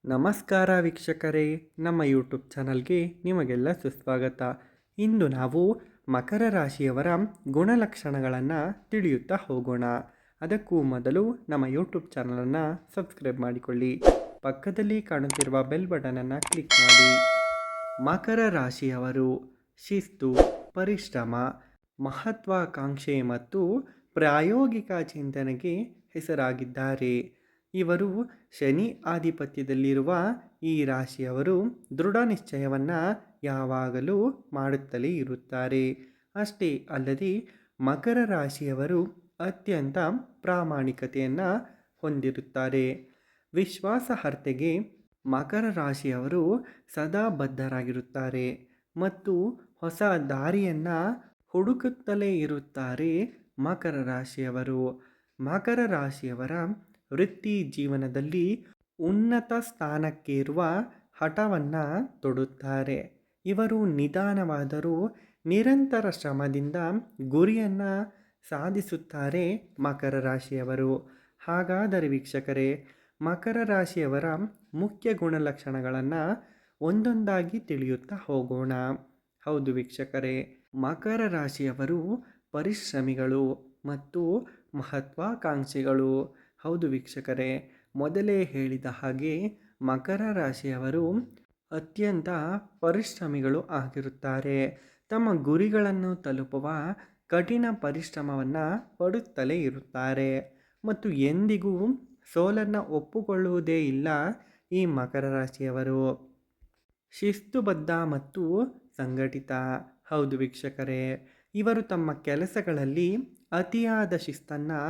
ನಮಸ್ಕಾರ ವೀಕ್ಷಕರೇ, ನಮ್ಮ ಯೂಟ್ಯೂಬ್ ಚಾನಲ್ಗೆ ನಿಮಗೆಲ್ಲ ಸುಸ್ವಾಗತ. ಇಂದು ನಾವು ಮಕರ ರಾಶಿಯವರ ಗುಣಲಕ್ಷಣಗಳನ್ನು ತಿಳಿಯುತ್ತಾ ಹೋಗೋಣ. ಅದಕ್ಕೂ ಮೊದಲು ನಮ್ಮ ಯೂಟ್ಯೂಬ್ ಚಾನಲನ್ನು ಸಬ್ಸ್ಕ್ರೈಬ್ ಮಾಡಿಕೊಳ್ಳಿ. ಪಕ್ಕದಲ್ಲಿ ಕಾಣುತ್ತಿರುವ ಬೆಲ್ ಬಟನನ್ನು ಕ್ಲಿಕ್ ಮಾಡಿ. ಮಕರ ರಾಶಿಯವರು ಶಿಸ್ತು, ಪರಿಶ್ರಮ, ಮಹತ್ವಾಕಾಂಕ್ಷೆ ಮತ್ತು ಪ್ರಾಯೋಗಿಕ ಚಿಂತನೆಗೆ ಹೆಸರಾಗಿದ್ದಾರೆ. ಇವರು ಶನಿ ಆಧಿಪತ್ಯದಲ್ಲಿರುವ ಈ ರಾಶಿಯವರು ದೃಢ ನಿಶ್ಚಯವನ್ನು ಯಾವಾಗಲೂ ಮಾಡುತ್ತಲೇ ಇರುತ್ತಾರೆ. ಅಷ್ಟೇ ಅಲ್ಲದೆ ಮಕರ ರಾಶಿಯವರು ಅತ್ಯಂತ ಪ್ರಾಮಾಣಿಕತೆಯನ್ನು ಹೊಂದಿರುತ್ತಾರೆ. ವಿಶ್ವಾಸಾರ್ಹತೆಗೆ ಮಕರ ರಾಶಿಯವರು ಸದಾ ಬದ್ಧರಾಗಿರುತ್ತಾರೆ ಮತ್ತು ಹೊಸ ದಾರಿಯನ್ನು ಹುಡುಕುತ್ತಲೇ ಇರುತ್ತಾರೆ. ಮಕರ ರಾಶಿಯವರು ಮಕರ ರಾಶಿಯವರ ವೃತ್ತಿ ಜೀವನದಲ್ಲಿ ಉನ್ನತ ಸ್ಥಾನಕ್ಕೇರುವ ಹಠವನ್ನು ತೊಡುತ್ತಾರೆ. ಇವರು ನಿಧಾನವಾದರೂ ನಿರಂತರ ಶ್ರಮದಿಂದ ಗುರಿಯನ್ನು ಸಾಧಿಸುತ್ತಾರೆ. ಮಕರ ರಾಶಿಯವರು ಹಾಗಾದರೆ ವೀಕ್ಷಕರೇ, ಮಕರ ರಾಶಿಯವರ ಮುಖ್ಯ ಗುಣಲಕ್ಷಣಗಳನ್ನು ಒಂದೊಂದಾಗಿ ತಿಳಿಯುತ್ತಾ ಹೋಗೋಣ. ಹೌದು ವೀಕ್ಷಕರೇ, ಮಕರ ರಾಶಿಯವರು ಪರಿಶ್ರಮಿಗಳು ಮತ್ತು ಮಹತ್ವಾಕಾಂಕ್ಷಿಗಳು. ಹೌದು ವೀಕ್ಷಕರೇ, ಮೊದಲೇ ಹೇಳಿದ ಹಾಗೆ ಮಕರ ರಾಶಿಯವರು ಅತ್ಯಂತ ಪರಿಶ್ರಮಿಗಳು ಆಗಿರುತ್ತಾರೆ. ತಮ್ಮ ಗುರಿಗಳನ್ನು ತಲುಪುವ ಕಠಿಣ ಪರಿಶ್ರಮವನ್ನು ಪಡುತ್ತಲೇ ಇರುತ್ತಾರೆ ಮತ್ತು ಎಂದಿಗೂ ಸೋಲನ್ನು ಒಪ್ಪುಕೊಳ್ಳುವುದೇ ಇಲ್ಲ. ಈ ಮಕರ ರಾಶಿಯವರು ಶಿಸ್ತುಬದ್ಧ ಮತ್ತು ಸಂಘಟಿತ. ಹೌದು ವೀಕ್ಷಕರೇ, ಇವರು ತಮ್ಮ ಕೆಲಸಗಳಲ್ಲಿ ಅತಿಯಾದ ಶಿಸ್ತನ್ನು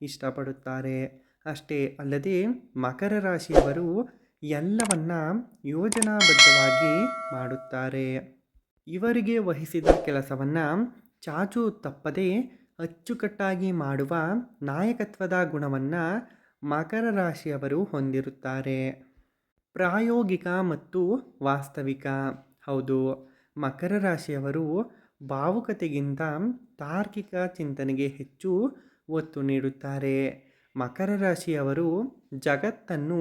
ಇಷ್ಟಪಡುತ್ತಾರೆ. ಅಷ್ಟೇ ಅಲ್ಲದೆ ಮಕರ ರಾಶಿಯವರು ಎಲ್ಲವನ್ನ ಯೋಜನಾಬದ್ಧವಾಗಿ ಮಾಡುತ್ತಾರೆ. ಇವರಿಗೆ ವಹಿಸಿದ ಕೆಲಸವನ್ನು ಚಾಚು ತಪ್ಪದೆ ಅಚ್ಚುಕಟ್ಟಾಗಿ ಮಾಡುವ ನಾಯಕತ್ವದ ಗುಣವನ್ನು ಮಕರ ರಾಶಿಯವರು ಹೊಂದಿರುತ್ತಾರೆ. ಪ್ರಾಯೋಗಿಕ ಮತ್ತು ವಾಸ್ತವಿಕ. ಹೌದು, ಮಕರ ರಾಶಿಯವರು ಭಾವುಕತೆಗಿಂತ ತಾರ್ಕಿಕ ಚಿಂತನೆಗೆ ಹೆಚ್ಚು ಒತ್ತು ನೀಡುತ್ತಾರೆ. ಮಕರ ರಾಶಿಯವರು ಜಗತ್ತನ್ನು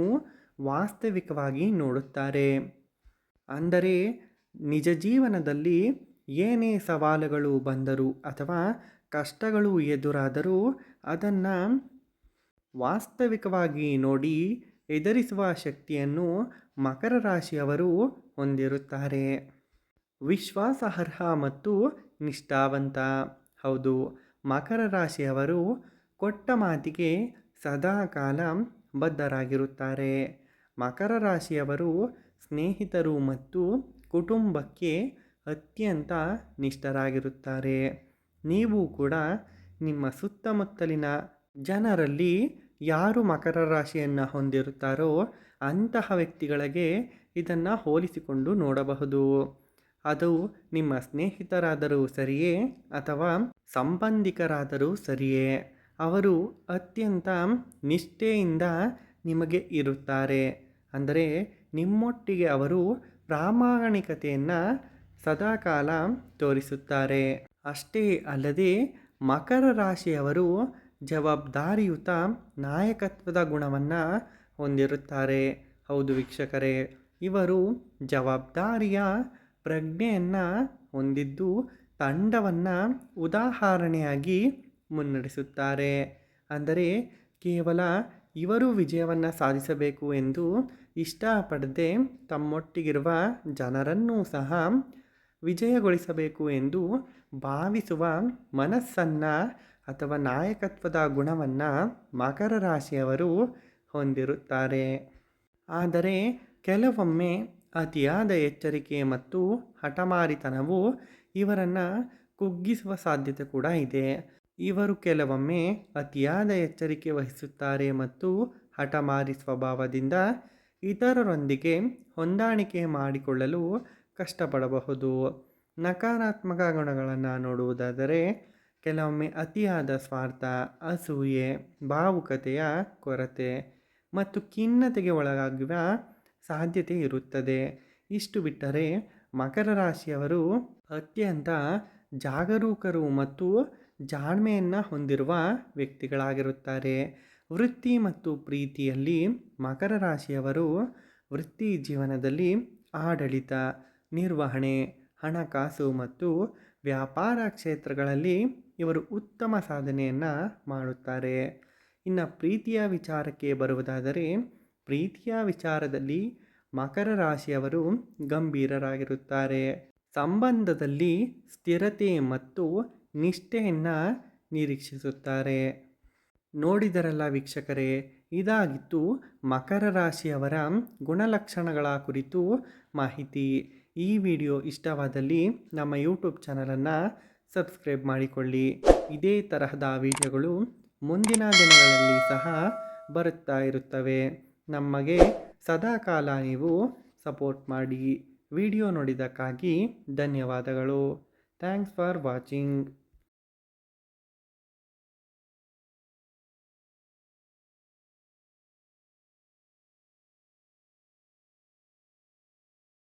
ವಾಸ್ತವಿಕವಾಗಿ ನೋಡುತ್ತಾರೆ. ಅಂದರೆ ನಿಜ ಜೀವನದಲ್ಲಿ ಏನೇ ಸವಾಲುಗಳು ಬಂದರೂ ಅಥವಾ ಕಷ್ಟಗಳು ಎದುರಾದರೂ ಅದನ್ನು ವಾಸ್ತವಿಕವಾಗಿ ನೋಡಿ ಎದುರಿಸುವ ಶಕ್ತಿಯನ್ನು ಮಕರ ರಾಶಿಯವರು ಹೊಂದಿರುತ್ತಾರೆ. ವಿಶ್ವಾಸಾರ್ಹ ಮತ್ತು ನಿಷ್ಠಾವಂತ. ಹೌದು, ಮಕರ ರಾಶಿಯವರು ಕೊಟ್ಟ ಮಾತಿಗೆ ಸದಾಕಾಲ ಬದ್ಧರಾಗಿರುತ್ತಾರೆ. ಮಕರ ರಾಶಿಯವರು ಸ್ನೇಹಿತರು ಮತ್ತು ಕುಟುಂಬಕ್ಕೆ ಅತ್ಯಂತ ನಿಷ್ಠರಾಗಿರುತ್ತಾರೆ. ನೀವು ಕೂಡ ನಿಮ್ಮ ಸುತ್ತಮುತ್ತಲಿನ ಜನರಲ್ಲಿ ಯಾರು ಮಕರ ರಾಶಿಯನ್ನು ಹೊಂದಿರುತ್ತಾರೋ ಅಂತಹ ವ್ಯಕ್ತಿಗಳಿಗೆ ಇದನ್ನು ಹೋಲಿಸಿಕೊಂಡು ನೋಡಬಹುದು. ಅದು ನಿಮ್ಮ ಸ್ನೇಹಿತರಾದರೂ ಸರಿಯೇ ಅಥವಾ ಸಂಬಂಧಿಕರಾದರೂ ಸರಿಯೇ, ಅವರು ಅತ್ಯಂತ ನಿಷ್ಠೆಯಿಂದ ನಿಮಗೆ ಇರುತ್ತಾರೆ. ಅಂದರೆ ನಿಮ್ಮೊಟ್ಟಿಗೆ ಅವರು ಪ್ರಾಮಾಣಿಕತೆಯನ್ನು ಸದಾಕಾಲ ತೋರಿಸುತ್ತಾರೆ. ಅಷ್ಟೇ ಅಲ್ಲದೆ ಮಕರ ರಾಶಿಯವರು ಜವಾಬ್ದಾರಿಯುತ ನಾಯಕತ್ವದ ಗುಣವನ್ನು ಹೊಂದಿರುತ್ತಾರೆ. ಹೌದು ವೀಕ್ಷಕರೇ, ಇವರು ಜವಾಬ್ದಾರಿಯ ಪ್ರಜ್ಞೆಯನ್ನು ಹೊಂದಿದ್ದು ತಂಡವನ್ನು ಉದಾಹರಣೆಯಾಗಿ ಮುನ್ನಡೆಸುತ್ತಾರೆ. ಅಂದರೆ ಕೇವಲ ಇವರು ವಿಜಯವನ್ನು ಸಾಧಿಸಬೇಕು ಎಂದು ಇಷ್ಟಪಡದೆ ತಮ್ಮೊಟ್ಟಿಗಿರುವ ಜನರನ್ನೂ ಸಹ ವಿಜಯಗೊಳಿಸಬೇಕು ಎಂದು ಭಾವಿಸುವ ಮನಸ್ಸನ್ನು ಅಥವಾ ನಾಯಕತ್ವದ ಗುಣವನ್ನು ಮಕರ ರಾಶಿಯವರು ಹೊಂದಿರುತ್ತಾರೆ. ಆದರೆ ಕೆಲವೊಮ್ಮೆ ಅತಿಯಾದ ಎಚ್ಚರಿಕೆ ಮತ್ತು ಹಠಮಾರಿತನವು ಇವರನ್ನು ಕುಗ್ಗಿಸುವ ಸಾಧ್ಯತೆ ಕೂಡ ಇದೆ. ಇವರು ಕೆಲವೊಮ್ಮೆ ಅತಿಯಾದ ಎಚ್ಚರಿಕೆ ವಹಿಸುತ್ತಾರೆ ಮತ್ತು ಹಠಮಾರಿ ಸ್ವಭಾವದಿಂದ ಇತರರೊಂದಿಗೆ ಹೊಂದಾಣಿಕೆ ಮಾಡಿಕೊಳ್ಳಲು ಕಷ್ಟಪಡಬಹುದು. ನಕಾರಾತ್ಮಕ ಗುಣಗಳನ್ನು ನೋಡುವುದಾದರೆ ಕೆಲವೊಮ್ಮೆ ಅತಿಯಾದ ಸ್ವಾರ್ಥ, ಅಸೂಯೆ, ಭಾವುಕತೆಯ ಕೊರತೆ ಮತ್ತು ಖಿನ್ನತೆಗೆ ಒಳಗಾಗುವ ಸಾಧ್ಯತೆ ಇರುತ್ತದೆ. ಇಷ್ಟು ಬಿಟ್ಟರೆ ಮಕರ ರಾಶಿಯವರು ಅತ್ಯಂತ ಜಾಗರೂಕರು ಮತ್ತು ಜಾಣ್ಮೆಯನ್ನು ಹೊಂದಿರುವ ವ್ಯಕ್ತಿಗಳಾಗಿರುತ್ತಾರೆ. ವೃತ್ತಿ ಮತ್ತು ಪ್ರೀತಿಯಲ್ಲಿ ಮಕರ ರಾಶಿಯವರು ವೃತ್ತಿ ಜೀವನದಲ್ಲಿ ಆಡಳಿತ, ನಿರ್ವಹಣೆ, ಹಣಕಾಸು ಮತ್ತು ವ್ಯಾಪಾರ ಕ್ಷೇತ್ರಗಳಲ್ಲಿ ಇವರು ಉತ್ತಮ ಸಾಧನೆಯನ್ನು ಮಾಡುತ್ತಾರೆ. ಇನ್ನು ಪ್ರೀತಿಯ ವಿಚಾರಕ್ಕೆ ಬರುವುದಾದರೆ, ಪ್ರೀತಿಯ ವಿಚಾರದಲ್ಲಿ ಮಕರ ರಾಶಿಯವರು ಗಂಭೀರರಾಗಿರುತ್ತಾರೆ. ಸಂಬಂಧದಲ್ಲಿ ಸ್ಥಿರತೆ ಮತ್ತು ನಿಷ್ಠೆಯನ್ನು ನಿರೀಕ್ಷಿಸುತ್ತಾರೆ. ನೋಡಿದರಲ್ಲ ವೀಕ್ಷಕರೇ, ಇದಾಗಿತ್ತು ಮಕರ ರಾಶಿಯವರ ಗುಣಲಕ್ಷಣಗಳ ಕುರಿತು ಮಾಹಿತಿ. ಈ ವಿಡಿಯೋ ಇಷ್ಟವಾದಲ್ಲಿ ನಮ್ಮ ಯೂಟ್ಯೂಬ್ ಚಾನಲನ್ನು ಸಬ್ಸ್ಕ್ರೈಬ್ ಮಾಡಿಕೊಳ್ಳಿ. ಇದೇ ತರಹದ ವಿಡಿಯೋಗಳು ಮುಂದಿನ ದಿನಗಳಲ್ಲಿ ಸಹ ಬರುತ್ತಾ ಇರುತ್ತವೆ. ನಮಗೆ ಸದಾಕಾಲ ನೀವು ಸಪೋರ್ಟ್ ಮಾಡಿ. ವಿಡಿಯೋ ನೋಡಿದ್ದಕ್ಕಾಗಿ ಧನ್ಯವಾದಗಳು. Thanks for watching.